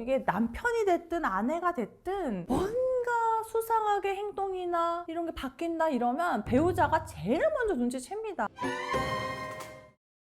이게 남편이 됐든 아내가 됐든 뭔가 수상하게 행동이나 이런 게 바뀐다 이러면 배우자가 제일 먼저 눈치챕니다.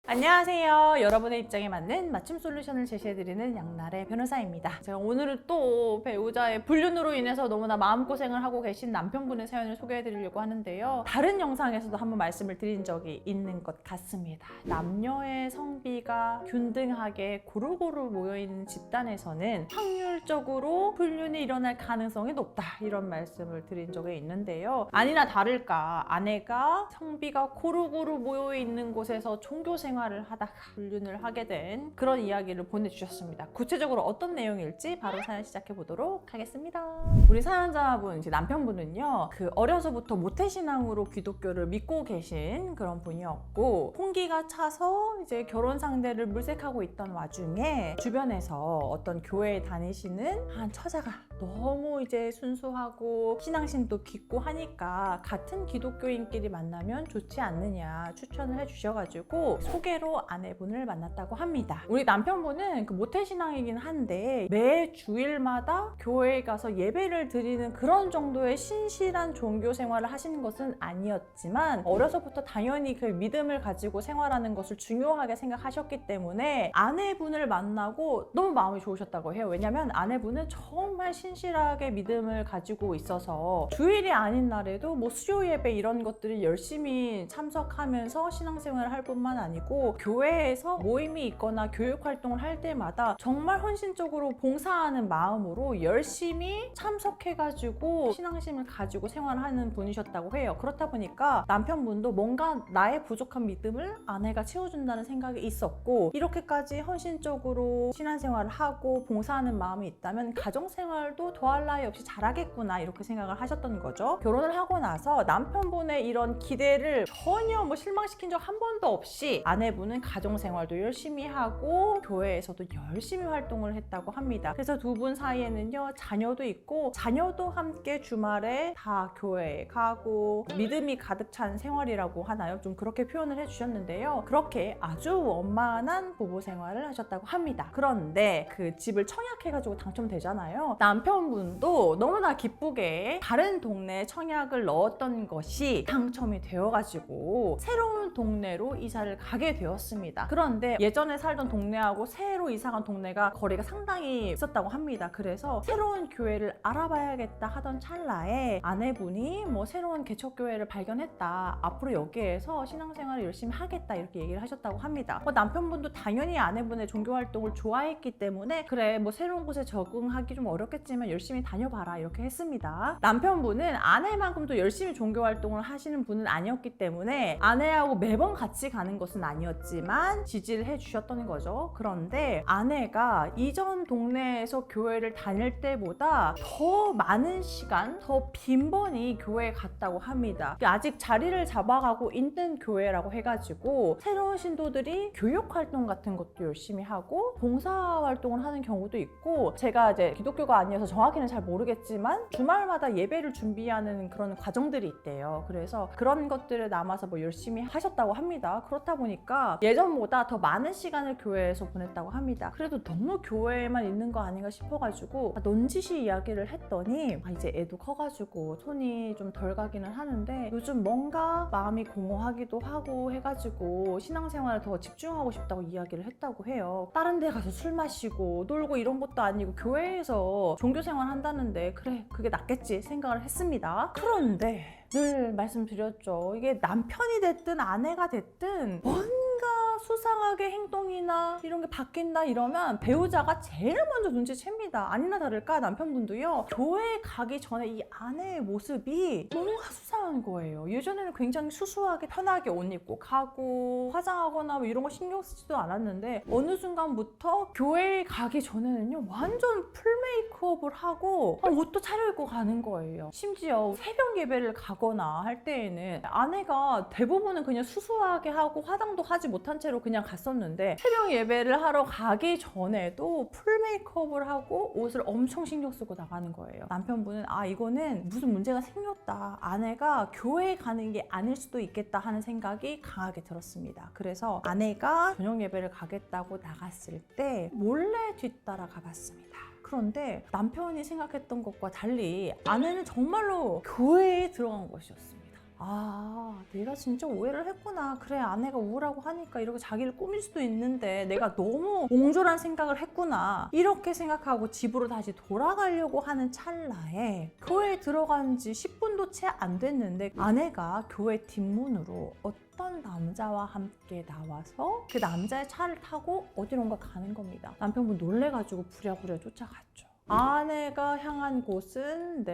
안녕하세요. 여러분의 입장에 맞는 맞춤 솔루션을 제시해드리는 양날의 변호사입니다. 제가 오늘은 또 배우자의 불륜으로 인해서 너무나 마음고생을 하고 계신 남편분의 사연을 소개해드리려고 하는데요. 다른 영상에서도 한번 말씀을 드린 적이 있는 것 같습니다. 남녀의 성비가 균등하게 고루고루 모여있는 집단에서는 확률적으로 불륜이 일어날 가능성이 높다, 이런 말씀을 드린 적이 있는데요. 아니나 다를까 아내가 성비가 고루고루 모여있는 곳에서 종교 생활을 하다가 불륜을 하게 된 그런 이야기를 보내주셨습니다. 구체적으로 어떤 내용일지 바로 사연 시작해 보도록 하겠습니다. 우리 사연자분, 이제 남편분은요, 어려서부터 모태신앙으로 기독교를 믿고 계신 그런 분이었고, 홍기가 차서 이제 결혼 상대를 물색하고 있던 와중에 주변에서 어떤 교회에 다니시는 한 처자가 너무 이제 순수하고 신앙심도 깊고 하니까 같은 기독교인끼리 만나면 좋지 않느냐 추천을 해주셔가지고 소개로 아내분을 만났다고 합니다. 우리 남편분은 모태신앙이긴 한데 매 주일마다 교회에 가서 예배를 드리는 그런 정도의 신실한 종교 생활을 하시는 것은 아니었지만, 어려서부터 당연히 그 믿음을 가지고 생활하는 것을 중요하게 생각하셨기 때문에 아내분을 만나고 너무 마음이 좋으셨다고 해요. 왜냐면 아내분은 정말 신실하게 믿음을 가지고 있어서 주일이 아닌 날에도 뭐 수요 예배 이런 것들을 열심히 참석하면서 신앙생활을 할 뿐만 아니고 교회에서 모임이 있거나 교육활동을 할 때마다 정말 헌신적으로 봉사하는 마음으로 열심히 참석해가지고 신앙심을 가지고 생활하는 분이셨다고 해요. 그렇다 보니까 남편분도 뭔가 나의 부족한 믿음을 아내가 채워준다는 생각이 있었고, 이렇게까지 헌신적으로 신앙생활을 하고 봉사하는 마음이 있다면 가정생활도 더할 나위 없이 잘하겠구나, 이렇게 생각을 하셨던 거죠. 결혼을 하고 나서 남편분의 이런 기대를 전혀 실망시킨 적 한 번도 없이 아내분은 가정생활도 열심히 하고 교회에서도 열심히 활동을 했다고 합니다. 그래서 두 분 사이에는요, 자녀도 있고, 자녀도 함께 주말에 다 교회에 가고 믿음이 가득 찬 생활이라고 하나요? 좀 그렇게 표현을 해주셨는데요. 그렇게 아주 원만한 부부 생활을 하셨다고 합니다. 그런데 그 집을 청약해가지고 당첨되잖아요. 남편분도 너무나 기쁘게 다른 동네에 청약을 넣었던 것이 당첨이 되어가지고 새로운 동네로 이사를 가게 되었습니다. 그런데 예전에 살던 동네하고 새로 이사간 동네가 거리가 상당히 있었다고 합니다. 그래서 새로운 교회를 알아봐야겠다 하던 찰나에 아내분이 새로운 개척교회를 발견했다, 앞으로 여기에서 신앙생활을 열심히 하겠다, 이렇게 얘기를 하셨다고 합니다. 남편분도 당연히 아내분의 종교활동을 좋아했기 때문에 그래, 새로운 곳에 적응하기 좀 어렵겠지만 열심히 다녀봐라, 이렇게 했습니다. 남편분은 아내만큼도 열심히 종교활동을 하시는 분은 아니었기 때문에 아내하고 매번 같이 가는 것은 아니었지만 지지를 해주셨던 거죠. 그런데 아내가 이전 동네에서 교회를 다닐 때보다 더 많은 시간, 더 빈번히 교회에 갔다고 합니다. 아직 자리를 잡아가고 있는 교회라고 해가지고 새로운 신도들이 교육활동 같은 것도 열심히 하고 봉사활동을 하는 경우도 있고, 제가 이제 기독교가 아니어서 정확히는 잘 모르겠지만 주말마다 예배를 준비하는 그런 과정들이 있대요. 그래서 그런 것들을 남아서 열심히 하셨다고 합니다. 그렇다 보니까 예전보다 더 많은 시간을 교회에서 보냈다고 합니다. 그래도 너무 교회에만 있는 거 아닌가 싶어가지고 넌지시 이야기를 했더니 이제 애도 커가지고 손이 좀 덜 가기는 하는데 요즘 뭔가 마음이 공허하기도 하고 해가지고 신앙생활에 더 집중하고 싶다고 이야기를 했다고 해요. 다른 데 가서 술 마시고 놀고 이런 것도 아니고 교회에서 종교생활 한다는데 그래, 그게 낫겠지 생각을 했습니다. 그런데 늘 말씀드렸죠. 이게 남편이 됐든 아내가 됐든 뭔가 수상하게 행동이나 이런 게 바뀐다 이러면 배우자가 제일 먼저 눈치챕니다. 아니나 다를까 남편분도요, 교회 가기 전에 이 아내의 모습이 뭔가 수상한 거예요. 예전에는 굉장히 수수하게 편하게 옷 입고 가고 화장하거나 이런 거 신경 쓰지도 않았는데 어느 순간부터 교회 가기 전에는요, 완전 풀 메이크업을 하고 옷도 차려입고 가는 거예요. 심지어 새벽 예배를 가거나 할 때에는 아내가 대부분은 그냥 수수하게 하고 화장도 하지 못한 채로 그냥 갔었는데 새벽 예배를 하러 가기 전에도 풀 메이크업을 하고 옷을 엄청 신경 쓰고 나가는 거예요. 남편분은 이거는 무슨 문제가 생겼다, 아내가 교회 가는 게 아닐 수도 있겠다 하는 생각이 강하게 들었습니다. 그래서 아내가 저녁 예배를 가겠다고 나갔을 때 몰래 뒤따라 가봤습니다. 그런데 남편이 생각했던 것과 달리 아내는 정말로 교회에 들어간 것이었습니다. 아, 내가 진짜 오해를 했구나. 그래, 아내가 우울하고 하니까 이렇게 자기를 꾸밀 수도 있는데 내가 너무 옹졸한 생각을 했구나. 이렇게 생각하고 집으로 다시 돌아가려고 하는 찰나에 교회에 들어간 지 10분도 채 안 됐는데 아내가 교회 뒷문으로 어떤 남자와 함께 나와서 그 남자의 차를 타고 어디론가 가는 겁니다. 남편분 놀래가지고 부랴부랴 쫓아갔죠. 아내가 향한 곳은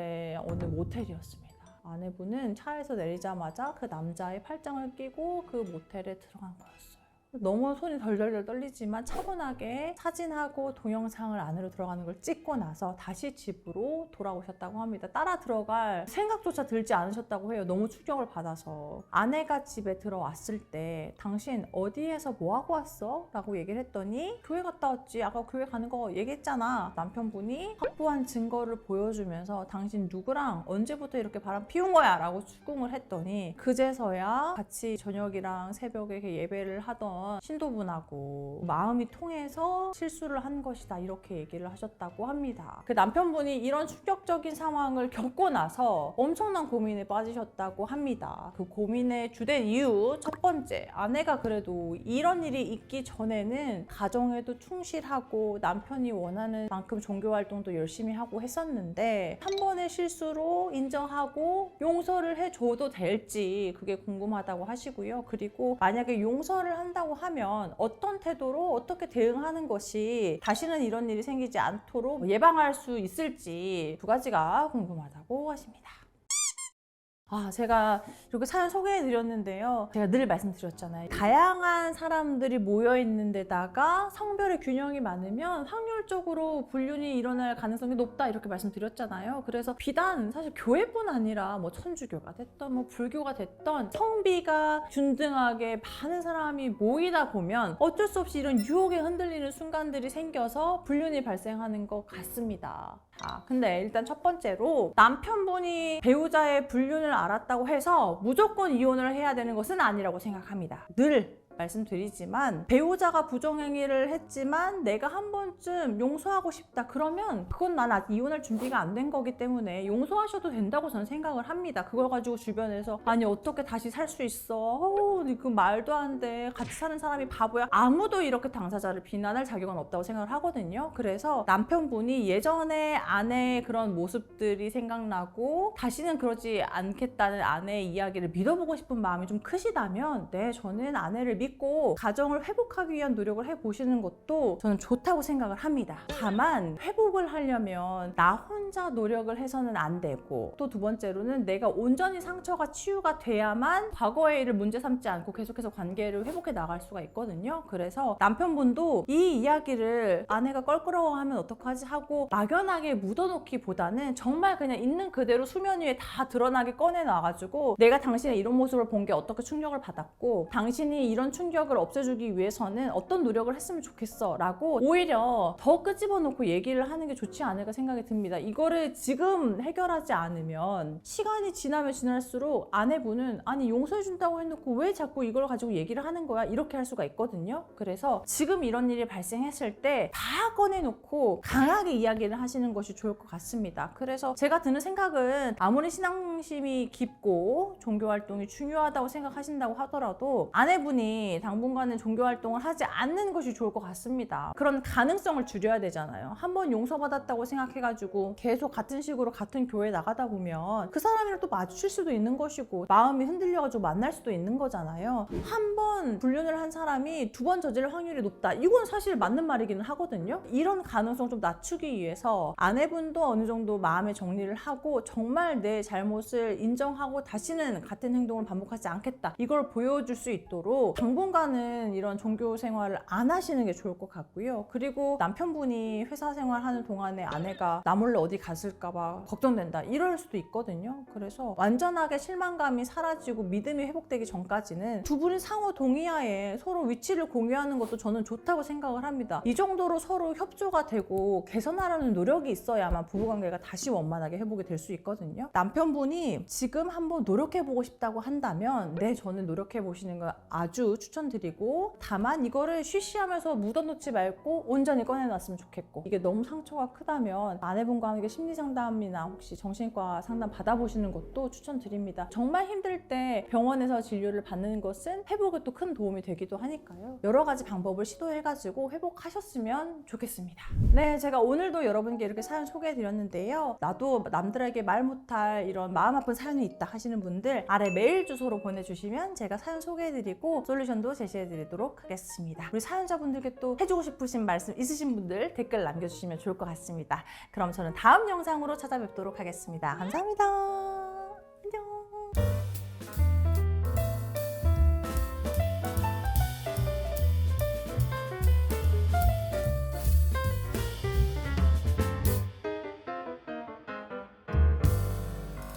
어느 모텔이었습니다. 아내분은 차에서 내리자마자 그 남자의 팔짱을 끼고 그 모텔에 들어간 거였어요. 너무 손이 덜덜덜 떨리지만 차분하게 사진하고 동영상을 안으로 들어가는 걸 찍고 나서 다시 집으로 돌아오셨다고 합니다. 따라 들어갈 생각조차 들지 않으셨다고 해요. 너무 충격을 받아서. 아내가 집에 들어왔을 때 당신 어디에서 뭐하고 왔어? 라고 얘기를 했더니 교회 갔다 왔지. 아까 교회 가는 거 얘기했잖아. 남편분이 확보한 증거를 보여주면서 당신 누구랑 언제부터 이렇게 바람 피운 거야? 라고 추궁을 했더니 그제서야 같이 저녁이랑 새벽에 이렇게 예배를 하던 신도분하고 마음이 통해서 실수를 한 것이다 이렇게 얘기를 하셨다고 합니다. 그 남편분이 이런 충격적인 상황을 겪고 나서 엄청난 고민에 빠지셨다고 합니다. 그 고민의 주된 이유 첫 번째, 아내가 그래도 이런 일이 있기 전에는 가정에도 충실하고 남편이 원하는 만큼 종교활동도 열심히 하고 했었는데 한 번의 실수로 인정하고 용서를 해줘도 될지 그게 궁금하다고 하시고요. 그리고 만약에 용서를 한다고 하면 어떤 태도로 어떻게 대응하는 것이 다시는 이런 일이 생기지 않도록 예방할 수 있을지 두 가지가 궁금하다고 하십니다. 제가 이렇게 사연 소개해드렸는데요. 제가 늘 말씀드렸잖아요. 다양한 사람들이 모여있는 데다가 성별의 균형이 많으면 확률적으로 불륜이 일어날 가능성이 높다 이렇게 말씀드렸잖아요. 그래서 비단 사실 교회뿐 아니라 뭐 천주교가 됐던 뭐 불교가 됐던 성비가 균등하게 많은 사람이 모이다 보면 어쩔 수 없이 이런 유혹에 흔들리는 순간들이 생겨서 불륜이 발생하는 것 같습니다. 근데 일단 첫 번째로 남편분이 배우자의 불륜을 알았다고 해서 무조건 이혼을 해야 되는 것은 아니라고 생각합니다. 늘 말씀드리지만 배우자가 부정행위를 했지만 내가 한 번쯤 용서하고 싶다 그러면 그건 난 아직 이혼할 준비가 안 된 거기 때문에 용서하셔도 된다고 저는 생각을 합니다. 그걸 가지고 주변에서 아니 어떻게 다시 살 수 있어, 그 말도 안 돼, 같이 사는 사람이 바보야, 아무도 이렇게 당사자를 비난할 자격은 없다고 생각을 하거든요. 그래서 남편분이 예전에 아내의 그런 모습들이 생각나고 다시는 그러지 않겠다는 아내의 이야기를 믿어보고 싶은 마음이 좀 크시다면 저는 아내를 믿고 가정을 회복하기 위한 노력을 해보시는 것도 저는 좋다고 생각을 합니다. 다만 회복을 하려면 나 혼자 노력을 해서는 안 되고 또 두 번째로는 내가 온전히 상처가 치유가 돼야만 과거의 일을 문제 삼지 않고 계속해서 관계를 회복해 나갈 수가 있거든요. 그래서 남편분도 이 이야기를 아내가 껄끄러워하면 어떡하지 하고 막연하게 묻어놓기보다는 정말 그냥 있는 그대로 수면 위에 다 드러나게 꺼내놔가지고 내가 당신의 이런 모습을 본 게 어떻게 충격을 받았고 당신이 이런 충격을 없애주기 위해서는 어떤 노력을 했으면 좋겠어 라고 오히려 더 끄집어놓고 얘기를 하는 게 좋지 않을까 생각이 듭니다. 이거를 지금 해결하지 않으면 시간이 지나면 지날수록 아내분은 아니 용서해준다고 해놓고 왜 자꾸 이걸 가지고 얘기를 하는 거야 이렇게 할 수가 있거든요. 그래서 지금 이런 일이 발생했을 때 다 꺼내놓고 강하게 이야기를 하시는 것이 좋을 것 같습니다. 그래서 제가 드는 생각은 아무리 신앙심이 깊고 종교활동이 중요하다고 생각하신다고 하더라도 아내분이 당분간은 종교활동을 하지 않는 것이 좋을 것 같습니다. 그런 가능성을 줄여야 되잖아요. 한번 용서받았다고 생각해가지고 계속 같은 식으로 같은 교회에 나가다 보면 그 사람이랑 또 마주칠 수도 있는 것이고 마음이 흔들려가지고 만날 수도 있는 거잖아요. 한 번 불륜을 한 사람이 두 번 저지를 확률이 높다. 이건 사실 맞는 말이기는 하거든요. 이런 가능성 좀 낮추기 위해서 아내분도 어느 정도 마음의 정리를 하고 정말 내 잘못을 인정하고 다시는 같은 행동을 반복하지 않겠다. 이걸 보여줄 수 있도록 당분간은 이런 종교 생활을 안 하시는 게 좋을 것 같고요. 그리고 남편분이 회사 생활하는 동안에 아내가 나 몰래 어디 갔을까봐 걱정된다 이럴 수도 있거든요. 그래서 완전하게 실망감이 사라지고 믿음이 회복되기 전까지는 두 분이 상호 동의하에 서로 위치를 공유하는 것도 저는 좋다고 생각을 합니다. 이 정도로 서로 협조가 되고 개선하려는 노력이 있어야만 부부관계가 다시 원만하게 회복이 될 수 있거든요. 남편분이 지금 한번 노력해보고 싶다고 한다면 저는 노력해보시는 거 아주 추천드리고, 다만 이거를 쉬쉬하면서 묻어놓지 말고 온전히 꺼내놨으면 좋겠고, 이게 너무 상처가 크다면 아내분과 함께 심리상담이나 혹시 정신과 상담 받아보시는 것도 추천드립니다. 정말 힘들 때 병원에서 진료를 받는 것은 회복에 또 큰 도움이 되기도 하니까요. 여러 가지 방법을 시도해가지고 회복하셨으면 좋겠습니다. 네, 제가 오늘도 여러분께 이렇게 사연 소개해드렸는데요. 나도 남들에게 말 못할 이런 마음 아픈 사연이 있다 하시는 분들 아래 메일 주소로 보내주시면 제가 사연 소개해드리고 솔루션도 제시해드리도록 하겠습니다. 우리 사연자분들께 또 해주고 싶으신 말씀 있으신 분들 댓글 남겨주시면 좋을 것 같습니다. 그럼 저는 다음 영상으로 찾아뵙도록 하겠습니다. 감사합니다.